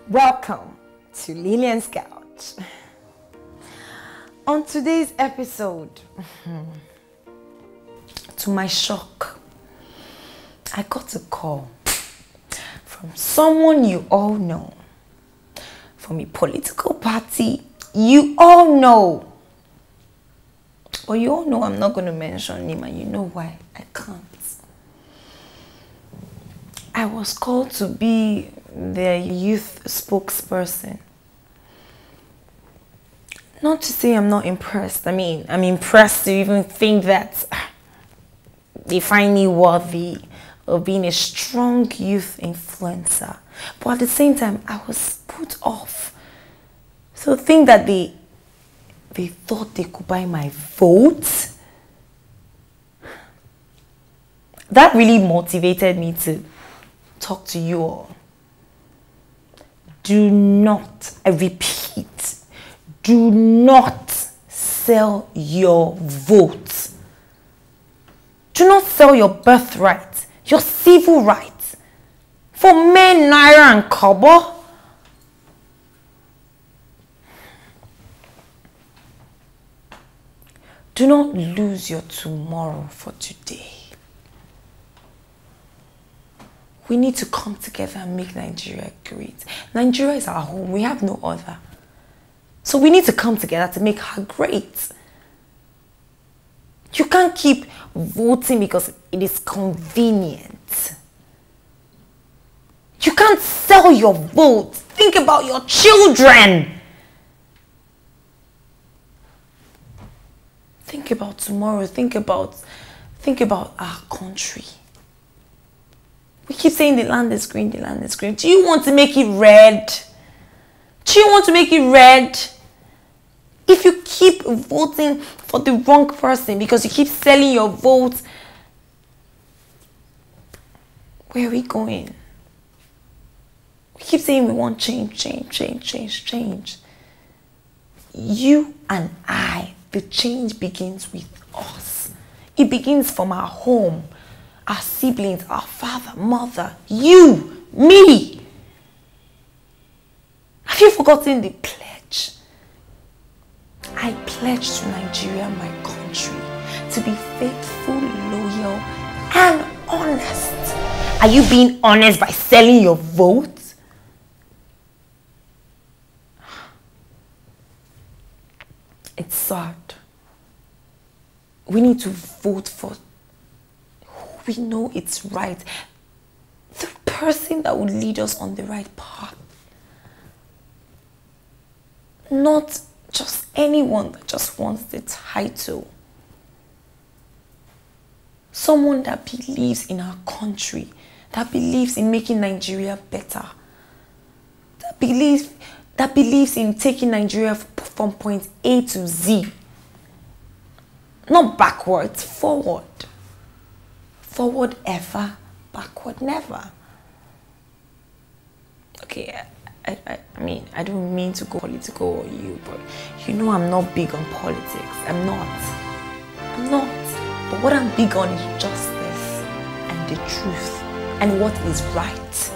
Welcome to Lilian's Couch. On today's episode, to my shock, I got a call from someone you all know, from a political party you all know. But you all know I'm not going to mention him, and you know why I can't. I was called to be their youth spokesperson. Not to say I'm not impressed. I mean, I'm impressed to even think that they find me worthy of being a strong youth influencer. But at the same time, I was put off. So think that they thought they could buy my vote. That really motivated me to talk to you all. Do not, I repeat, do not sell your vote. Do not sell your birthright, your civil rights for men, naira and kobo. Do not lose your tomorrow for today. We need to come together and make Nigeria great. Nigeria is our home. We have no other. So we need to come together to make her great. You can't keep voting because it is convenient. You can't sell your vote. Think about your children. Think about tomorrow. Think about our country. We keep saying the land is green, the land is green. Do you want to make it red? Do you want to make it red? If you keep voting for the wrong person because you keep selling your vote, where are we going? We keep saying we want change. You and I, the change begins with us. It begins from our home. Our siblings, our father, mother, you, me. Have you forgotten the pledge? I pledge to Nigeria, my country, to be faithful, loyal, and honest. Are you being honest by selling your vote? It's sad. We need to vote for we know it's right. The person that would lead us on the right path. Not just anyone that just wants the title. Someone that believes in our country, that believes in making Nigeria better. That believes in taking Nigeria from point A to Z. Not backwards, forward. Forward ever, backward never. Okay, I mean, I don't mean to go political or you, but you know I'm not big on politics. I'm not. But what I'm big on is justice and the truth and what is right.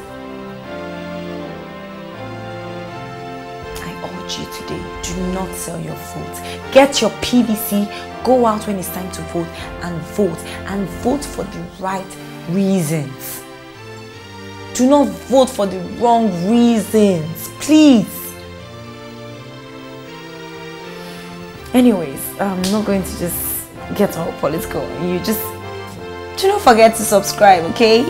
I urge you today, do not sell your vote. Get your PVC. Go out when it's time to vote and vote for the right reasons. Do not vote for the wrong reasons, please. Anyways, I'm not going to just get all political. You just do not forget to subscribe, okay?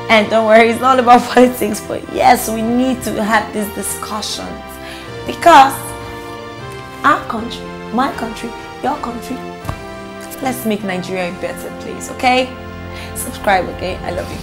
And don't worry, it's not about politics, but yes, we need to have these discussions because our country, my country, your country, let's make Nigeria a better place, okay? Subscribe, okay? I love you.